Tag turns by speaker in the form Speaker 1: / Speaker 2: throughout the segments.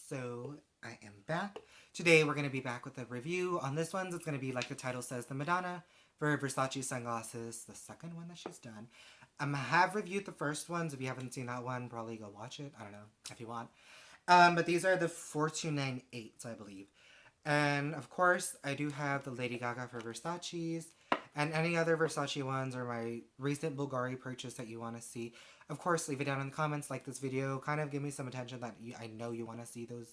Speaker 1: So I am back. Today we're going to be back with a review. On this one, it's going to be like the title says, the Madonna for Versace sunglasses, the second one that she's done. I have reviewed the first ones. If you haven't seen that one, probably go watch it. I don't know if you want. But these are the 4298s, I believe. And of course, I do have the Lady Gaga for Versace's and any other Versace ones or my recent Bulgari purchase that you want to see. Of course, leave it down in the comments, like this video, kind of give me some attention that I know you want to see those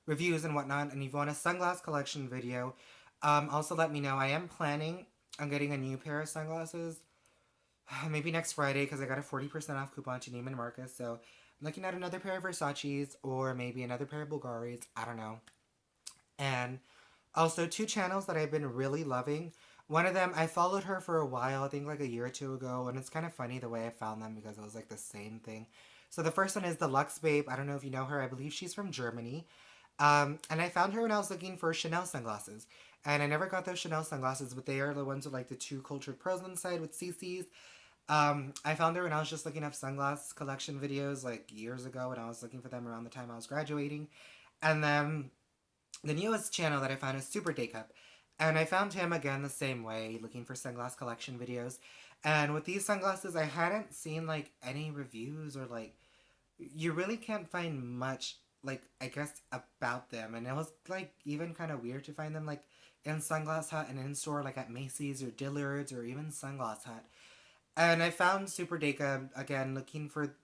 Speaker 1: reviews and whatnot. And if you want a sunglass collection video, also let me know. I am planning on getting a new pair of sunglasses maybe next Friday because I got a 40% off coupon to Neiman Marcus. So I'm looking at another pair of Versace's or maybe another pair of Bulgaris. I don't know. And also two channels that I've been really loving. One of them, I followed her for a while, I think like a year or two ago, and it's kind of funny the way I found them because it was like the same thing. So the first one is the Lux Babe. I don't know if you know her. I believe she's from Germany. And I found her when I was looking for Chanel sunglasses. And I never got those Chanel sunglasses, but they are the ones with like the two cultured pearls inside with CCs. I found her when I was just looking up sunglass collection videos like years ago when I was looking for them around the time I was graduating. And then the newest channel that I found is Super Day Cup. And I found him again the same way, looking for sunglass collection videos. And with these sunglasses, I hadn't seen like any reviews or like, you really can't find much, like, I guess, about them. And it was like even kind of weird to find them like in Sunglass Hut and in store, like at Macy's or Dillard's or even Sunglass Hut. And I found Super Deka again looking for,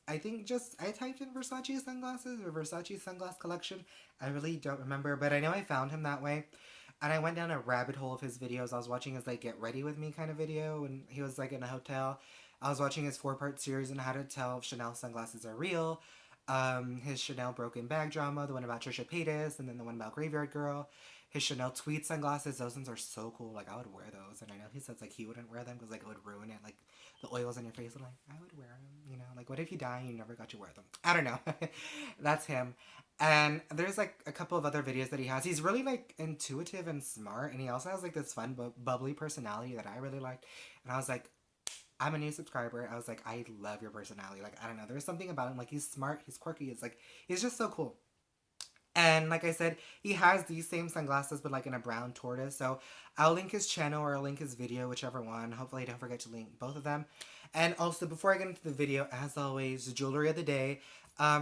Speaker 1: I think just, I typed in Versace sunglasses or Versace sunglass collection. I really don't remember, but I know I found him that way. And I went down a rabbit hole of his videos. I was watching his like get ready with me kind of video and he was like in a hotel. I was watching his 4-part series on how to tell if Chanel sunglasses are real. His Chanel broken bag drama, the one about Trisha Paytas, and then the one about Graveyard Girl. His Chanel tweed sunglasses, those ones are so cool. Like I would wear those, and I know he says like he wouldn't wear them because like it would ruin it. Like the oils on your face, like I would wear them. You know, like what if you die and you never got to wear them? I don't know. That's him. And there's like a couple of other videos that he has. He's really like intuitive and smart, and he also has like this fun bubbly personality that I really liked. And I was like, I'm a new subscriber. I was like, I love your personality. Like, I don't know. There's something about him. Like, he's smart. He's quirky. It's like, he's just so cool. And like I said, he has these same sunglasses, but like in a brown tortoise. So I'll link his channel or I'll link his video, whichever one. Hopefully I don't forget to link both of them. And also, before I get into the video, as always, the jewelry of the day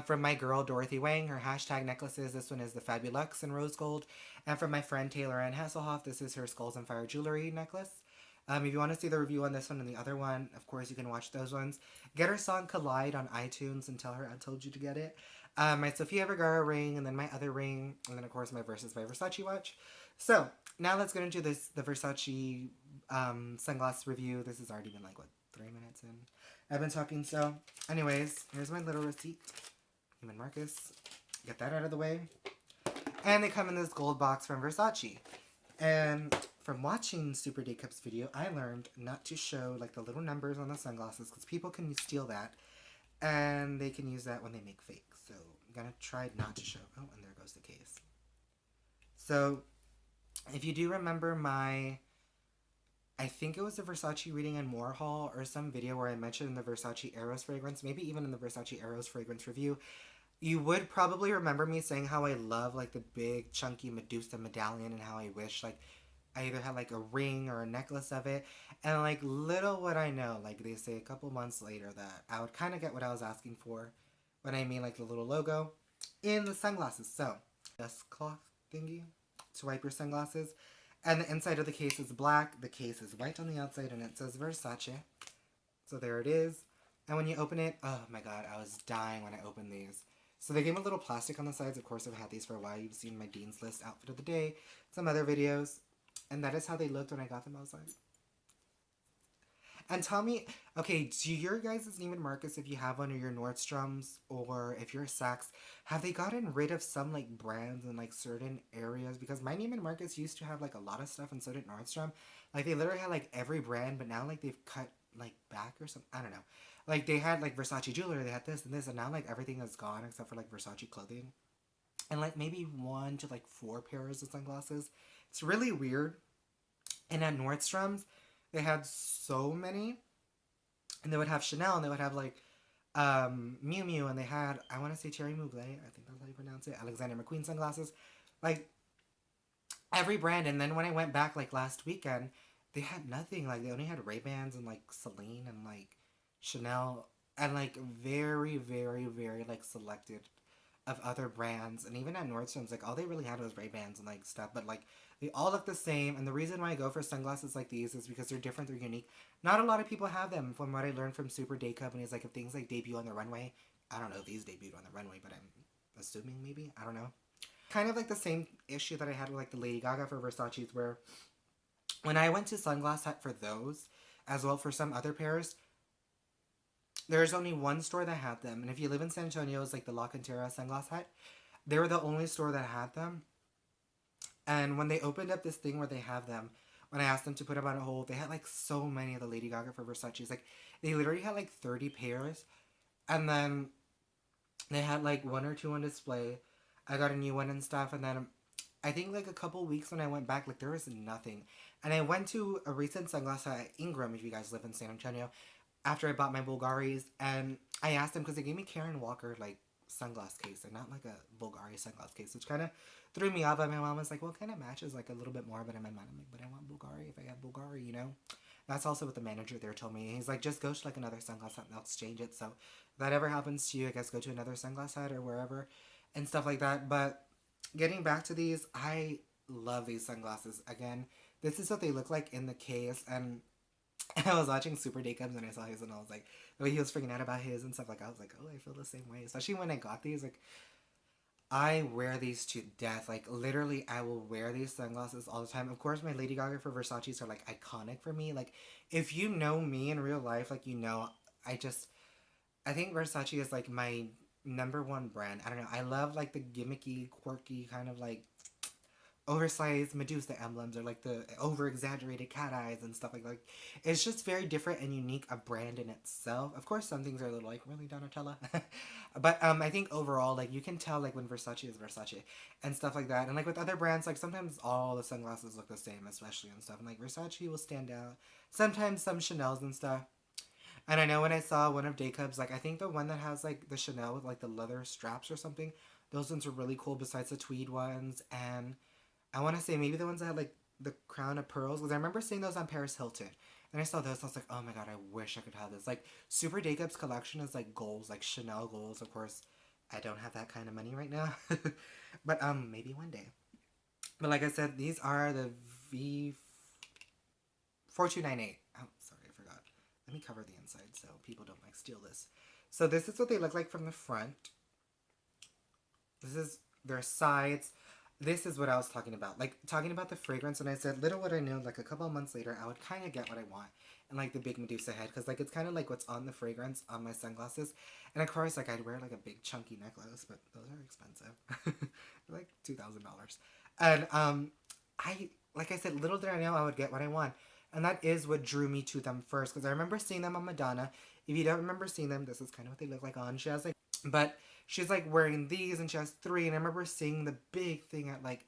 Speaker 1: from my girl, Dorothy Wang. Her hashtag necklaces. This one is the Fabulux in rose gold. And from my friend, Taylor Ann Hasselhoff, this is her Skulls and Fire jewelry necklace. If you want to see the review on this one and the other one, of course, you can watch those ones. Get her song Collide on iTunes and tell her I told you to get it. My Sofia Vergara ring, and then my other ring, and then, of course, my Versus by Versace watch. So, now let's get into the Versace sunglass review. This has already been, like, what, 3 minutes in? I've been talking, so, anyways, here's my little receipt. Neiman Marcus. Get that out of the way. And they come in this gold box from Versace. And from watching Super Day Cup's video, I learned not to show like the little numbers on the sunglasses because people can steal that and they can use that when they make fakes. So I'm gonna try not to show. Oh, and there goes the case. So if you do remember my, I think it was the Versace Reading and More haul or some video where I mentioned the Versace Eros fragrance, maybe even in the Versace Eros fragrance review, you would probably remember me saying how I love like the big chunky Medusa medallion and how I wish like I either had like a ring or a necklace of it. And like little would I know, like they say a couple months later, that I would kind of get what I was asking for when I mean like the little logo in the sunglasses. So dust cloth thingy to wipe your sunglasses. And the inside of the case is black. The case is white on the outside and it says Versace. So there it is. And when you open it, oh my god, I was dying when I opened these. So they gave a little plastic on the sides. Of course, I've had these for a while. You've seen my Dean's List outfit of the day, some other videos. And that is how they looked when I got them outside. And tell me, okay, do your guys' Neiman Marcus, if you have one, or your Nordstrom's, or if you're Saks, have they gotten rid of some, like, brands in, like, certain areas? Because my Neiman Marcus used to have, like, a lot of stuff, and so did Nordstrom. Like, they literally had, like, every brand, but now, like, they've cut, like, back or something. I don't know. Like, they had, like, Versace jewelry, they had this and this, and now, like, everything is gone except for, like, Versace clothing. And, like, maybe 1 to, like, 4 pairs of sunglasses. It's really weird. And at Nordstrom's, they had so many. And they would have Chanel, and they would have, like, Miu Miu, and they had, I want to say Cherry Mougle, I think that's how you pronounce it, Alexander McQueen sunglasses. Like, every brand. And then when I went back, like, last weekend, they had nothing. Like, they only had Ray-Bans and, like, Celine and, like, Chanel. And, like, very, very, very, like, selected of other brands. And even at Nordstrom's, like, all they really had was Ray-Bans and, like, stuff. But, like, they all look the same. And the reason why I go for sunglasses like these is because they're different, they're unique. Not a lot of people have them, from what I learned from Super Day Companies. Like, if things, like, debut on the runway, I don't know if these debuted on the runway, but I'm assuming maybe. I don't know. Kind of like the same issue that I had with, like, the Lady Gaga for Versace's, where when I went to Sunglass Hut for those, as well for some other pairs, there's only one store that had them. And if you live in San Antonio, it's like the La Cantera Sunglass Hut. They were the only store that had them. And when they opened up this thing where they have them, when I asked them to put them on a hold, they had like so many of the Lady Gaga for Versace's. Like, they literally had like 30 pairs. And then they had like one or two on display. I got a new one and stuff. And then I think like a couple weeks when I went back, like there was nothing. And I went to a recent sunglass hut at Ingram, if you guys live in San Antonio, after I bought my Bulgaris. And I asked them because they gave me Karen Walker like sunglass case and not like a Bulgari sunglass case, which kind of threw me off. But my mom was like, well, kind of matches like a little bit more. But in my mind, I'm like, but I want Bulgari if I have Bulgari, you know? That's also what the manager there told me. He's like, just go to like another sunglass hut and they'll exchange it. So if that ever happens to you, I guess go to another sunglass hut or wherever and stuff like that. But getting back to these, I love these sunglasses. Again, this is what they look like in the case. And I was watching Super Day Cubs and I saw his and I was like, the way he was freaking out about his and stuff, like I was like, oh, I feel the same way. Especially when I got these, like I wear these to death. Like literally, I will wear these sunglasses all the time. Of course, my Lady Gaga for Versace's are like iconic for me. Like if you know me in real life, like you know, I just I think Versace is like my number one brand. I don't know. I love like the gimmicky, quirky kind of like oversized Medusa emblems or like the over exaggerated cat eyes and stuff like that. Like, it's just very different and unique a brand in itself. Of course, some things are a little like really Donatella, but I think overall like you can tell like when Versace is Versace and stuff like that. And like with other brands, like sometimes all the sunglasses look the same, especially and stuff. And like Versace will stand out. Sometimes some Chanel's and stuff. And I know when I saw one of Jacob's, like I think the one that has like the Chanel with like the leather straps or something, those ones are really cool. Besides the tweed ones, and I want to say maybe the ones that had like the crown of pearls, because I remember seeing those on Paris Hilton, and I saw those. And I was like, oh my god, I wish I could have this. Like Super Jacob's collection is like goals, like Chanel goals. Of course, I don't have that kind of money right now, but maybe one day. But like I said, these are the V4298. Oh, sorry, I forgot. Let me cover the inside so people don't like steal this. So this is what they look like from the front. This is their sides. This is what I was talking about. Like talking about the fragrance, and I said, little would I know, like a couple of months later, I would kind of get what I want. And like the big Medusa head, because like it's kind of like what's on the fragrance on my sunglasses. And of course, like I'd wear like a big chunky necklace, but those are expensive. Like $2,000. And I like I said, little did I know I would get what I want. And that is what drew me to them first, because I remember seeing them on Madonna. If you don't remember seeing them, this is kind of what they look like on. She has like, but she's like wearing these, and she has three. And I remember seeing the big thing at like,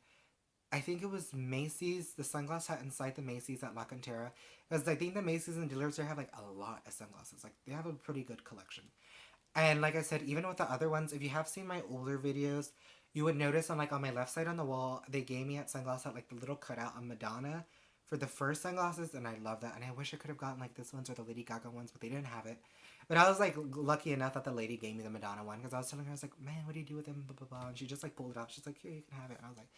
Speaker 1: I think it was Macy's, the sunglass hut inside the Macy's at La Cantera. Because I think the Macy's and dealers there have like a lot of sunglasses. Like they have a pretty good collection. And like I said, even with the other ones, if you have seen my older videos, you would notice on like on my left side on the wall, they gave me at Sunglass Hut like the little cutout of Madonna for the first sunglasses, and I love that. And I wish I could have gotten like this ones or the Lady Gaga ones, but they didn't have it. But I was like lucky enough that the lady gave me the Madonna one, because I was telling her, I was like, man, what do you do with them? Blah, blah, blah. And she just like pulled it off. She's like, here, you can have it. And I was like,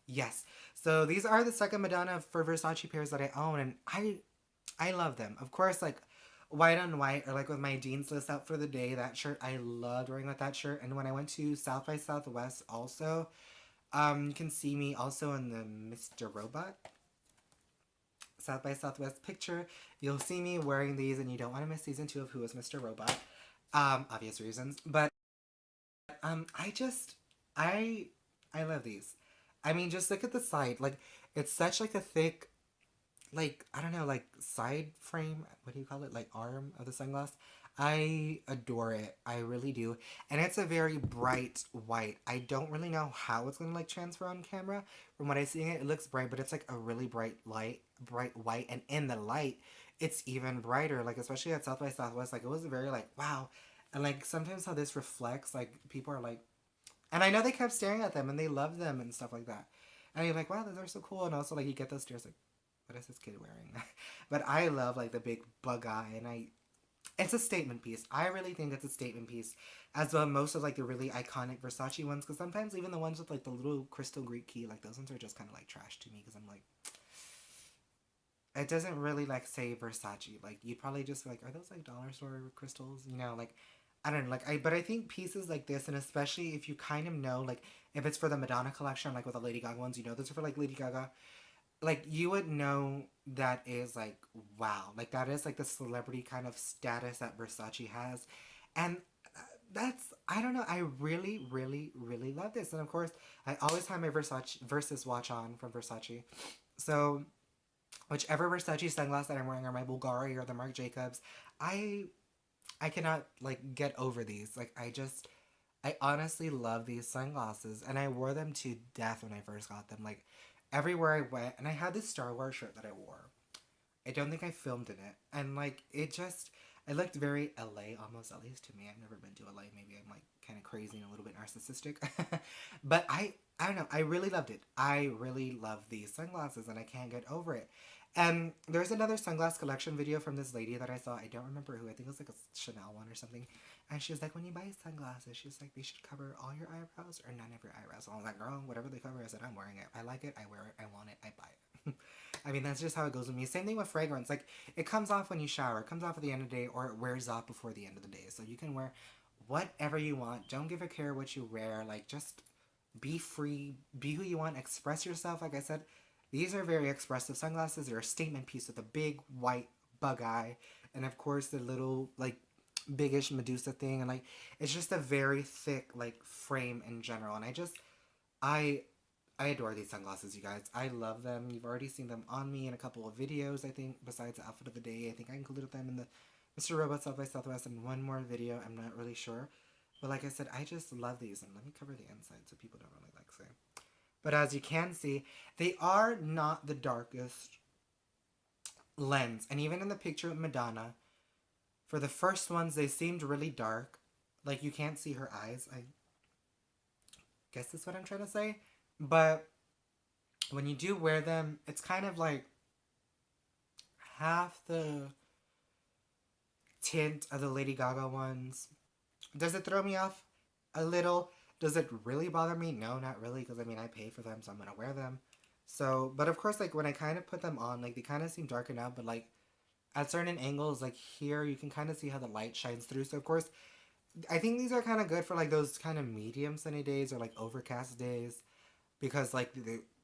Speaker 1: yes. So these are the second Madonna for Versace pairs that I own, and I love them. Of course, like white on white, or like with my jeans list out for the day, that shirt I loved wearing with that shirt. And when I went to South by Southwest also, you can see me also in the Mr. Robot South by Southwest picture. You'll see me wearing these, and you don't want to miss season 2 of Who is Mr. Robot. Obvious reasons. But I just I love these. I mean, just look at the side. Like it's such like a thick, like I don't know, like side frame. What do you call it? Like arm of the sunglass. I adore it. I really do. And it's a very bright white. I don't really know how it's gonna like transfer on camera. From what I see it, it looks bright, but it's like a really bright light, bright white. And in the light, it's even brighter. Like especially at South by Southwest, like it was very like wow. And like sometimes how this reflects, like people are like, and I know they kept staring at them and they love them and stuff like that. And you're like, wow, those are so cool. And also like you get those stares like, what is this kid wearing? But I love like the big bug eye, and it's a statement piece. I really think it's a statement piece, as well most of like the really iconic Versace ones. Because sometimes even the ones with like the little crystal Greek key, like those ones are just kind of like trash to me. Because I'm like, it doesn't really like say Versace. Like you'd probably just be like, are those like dollar store crystals? You know, like I don't know. Like but I think pieces like this, and especially if you kind of know, like if it's for the Madonna collection, like with the Lady Gaga ones, you know, those are for like Lady Gaga. Like you would know that is like wow, like that is like the celebrity kind of status that Versace has, and that's I don't know. I really, really, really love this, and of course, I always have my Versace Versus watch on from Versace, so whichever Versace sunglasses that I'm wearing are my Bulgari or the Marc Jacobs. I I cannot like get over these. Like I honestly love these sunglasses, and I wore them to death when I first got them. Like everywhere I went, and I had this Star Wars shirt that I wore. I don't think I filmed in it, and like it looked very LA almost, at least to me. I've never been to LA. Maybe I'm like kind of crazy and a little bit narcissistic, but I don't know. I really loved it. I really love these sunglasses, and I can't get over it. And there's another sunglass collection video from this lady that I saw. I don't remember who. I think it was like a Chanel one or something. And she was like, when you buy sunglasses, she's like, they should cover all your eyebrows or none of your eyebrows. And I was like, girl, whatever they cover, I said, I'm wearing it. I like it. I wear it. I want it. I buy it. I mean, that's just how it goes with me. Same thing with fragrance. Like, it comes off when you shower. It comes off at the end of the day, or it wears off before the end of the day. So you can wear whatever you want. Don't give a care what you wear. Like, just be free. Be who you want. Express yourself. Like I said, these are very expressive sunglasses. They're a statement piece with a big white bug eye. And of course, the little, like, biggish Medusa thing. And, like, it's just a very thick, like, frame in general. And I I adore these sunglasses, you guys. I love them. You've already seen them on me in a couple of videos, I think, besides the outfit of the day. I think I included them in the Mr. Robot South by Southwest and one more video. I'm not really sure. But like I said, I just love these. And let me cover the inside so people don't really like say. But as you can see, they are not the darkest lens. And even in the picture of Madonna, for the first ones, they seemed really dark. Like you can't see her eyes. I guess that's what I'm trying to say. But when you do wear them, it's kind of like half the tint of the Lady Gaga ones. Does it throw me off a little? Does it really bother me? No, not really, because I mean, I pay for them, so I'm gonna wear them. So, but of course, like when I kind of put them on, like they kind of seem dark enough, but like at certain angles, like here, you can kind of see how the light shines through. So, of course, I think these are kind of good for like those kind of medium sunny days or like overcast days because like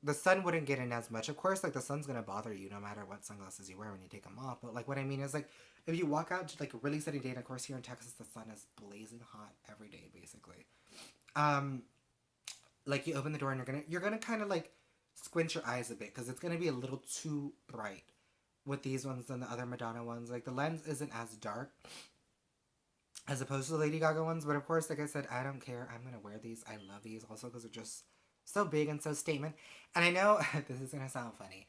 Speaker 1: the sun wouldn't get in as much. Of course, like the sun's gonna bother you no matter what sunglasses you wear when you take them off. But like what I mean is like if you walk out to like a really sunny day, and of course here in Texas the sun is blazing hot every day basically. Um, like you open the door and you're gonna kind of like squint your eyes a bit because it's gonna be a little too bright with these ones than the other Madonna ones. Like the lens isn't as dark as opposed to the Lady Gaga ones, but of course, like I said, I don't care. I'm gonna wear these. I love these also because they're just so big and so statement. And I know this is gonna sound funny.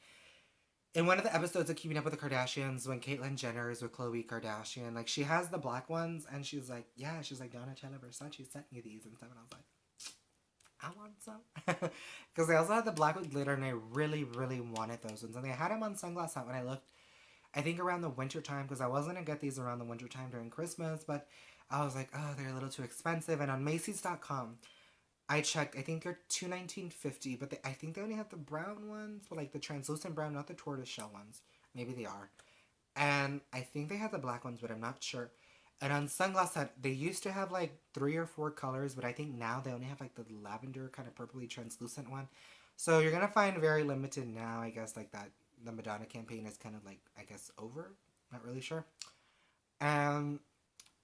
Speaker 1: In one of the episodes of Keeping Up with the Kardashians, when Caitlyn Jenner is with Khloe Kardashian, like she has the black ones, and she's like, "Yeah," she's like, "Donatella Versace sent me these and stuff," and I was like, "I want some," because they also had the black with glitter, and I really, really wanted those ones, and they had them on Sunglass Hut when I looked. I think around the winter time because I was gonna get these around the winter time during Christmas, but I was like, oh, they're a little too expensive. And on Macy's.com, I checked. I think they're $219.50, but I think they only have the brown ones, but like the translucent brown, not the tortoise shell ones. Maybe they are. And I think they have the black ones, but I'm not sure. And on Sunglass Hut, they used to have like 3 or 4 colors, but I think now they only have like the lavender kind of purpley translucent one. So you're gonna find very limited now, I guess, like that. The Madonna campaign is kind of like, I guess, over. Not really sure. Um,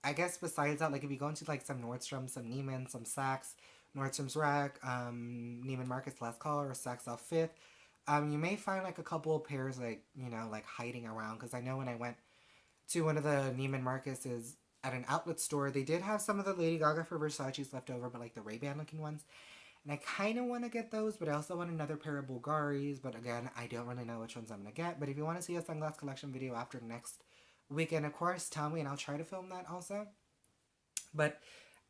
Speaker 1: I guess besides that, like if you go into like some Nordstrom, some Neiman, some Saks, Nordstrom's Rack, Neiman Marcus Last Call or Saks Off Fifth, you may find like a couple of pairs like like hiding around. Because I know when I went to one of the Neiman Marcus's at an outlet store, they did have some of the Lady Gaga for Versace's left over, but like the Ray-Ban looking ones. And I kind of want to get those, but I also want another pair of Bulgaris. But again, I don't really know which ones I'm going to get. But if you want to see a sunglass collection video after next weekend, of course, tell me and I'll try to film that also. But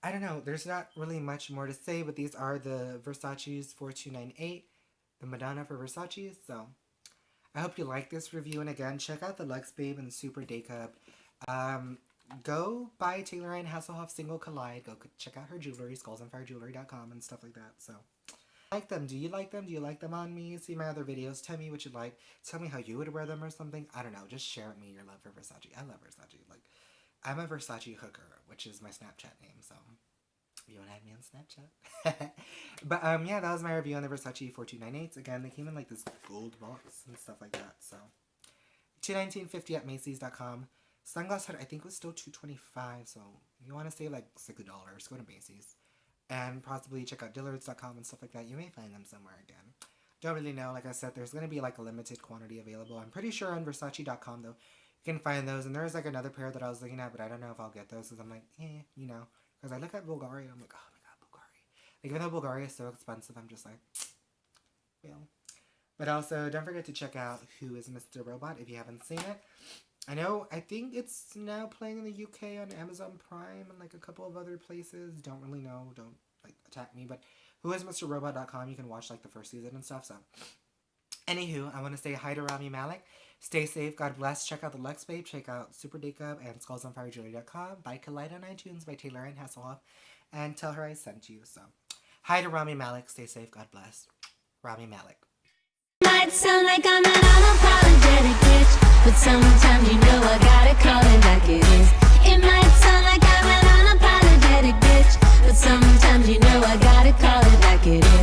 Speaker 1: I don't know. There's not really much more to say, but these are the Versace's 4298, the Madonna for Versace. So I hope you like this review. And again, check out the Lux Babe and Super Day Cup. Go buy Taylor Ann Hasselhoff Single Collide. Go check out her jewelry, skullsonfirejewelry.com and stuff like that. So like them. Do you like them? Do you like them on me? See my other videos. Tell me what you like. Tell me how you would wear them or something. I don't know. Just share with me your love for Versace. I love Versace. Like, I'm a Versace hooker, which is my Snapchat name. So if you want to add me on Snapchat. But yeah, that was my review on the Versace 4298s. Again, they came in like this gold box and stuff like that. So $219.50 at Macy's.com. Sunglass Hut I think was still $225. So if you want to save like $6, go to Macy's. And possibly check out Dillard's.com and stuff like that. You may find them somewhere again. Don't really know. Like I said, there's going to be like a limited quantity available. I'm pretty sure on Versace.com though, you can find those. And there's like another pair that I was looking at, but I don't know if I'll get those. Because I'm like, you know. Because I look at Bulgari, I'm like, oh my god, Bulgari. Like, even though Bulgari is so expensive, I'm just like, well. But also, don't forget to check out Who is Mr. Robot if you haven't seen it. I think it's now playing in the UK on Amazon Prime and like a couple of other places. Don't really know. Don't like attack me. But whoismrrobot.com, you can watch like the first season and stuff. So, anywho, I want to say hi to Rami Malek. Stay safe. God bless. Check out the Lux Babe. Check out Super Day Cup and skullsonfirejewelry.com. Buy Collide on iTunes by Taylor Ann Hasselhoff. And tell her I sent you. So, hi to Rami Malek. Stay safe. God bless. Rami Malek.
Speaker 2: Might sound like I'm an unapologetic bitch, but sometimes you know I gotta call it like it is. It might sound like I'm an unapologetic bitch, but sometimes you know I gotta call it like it is.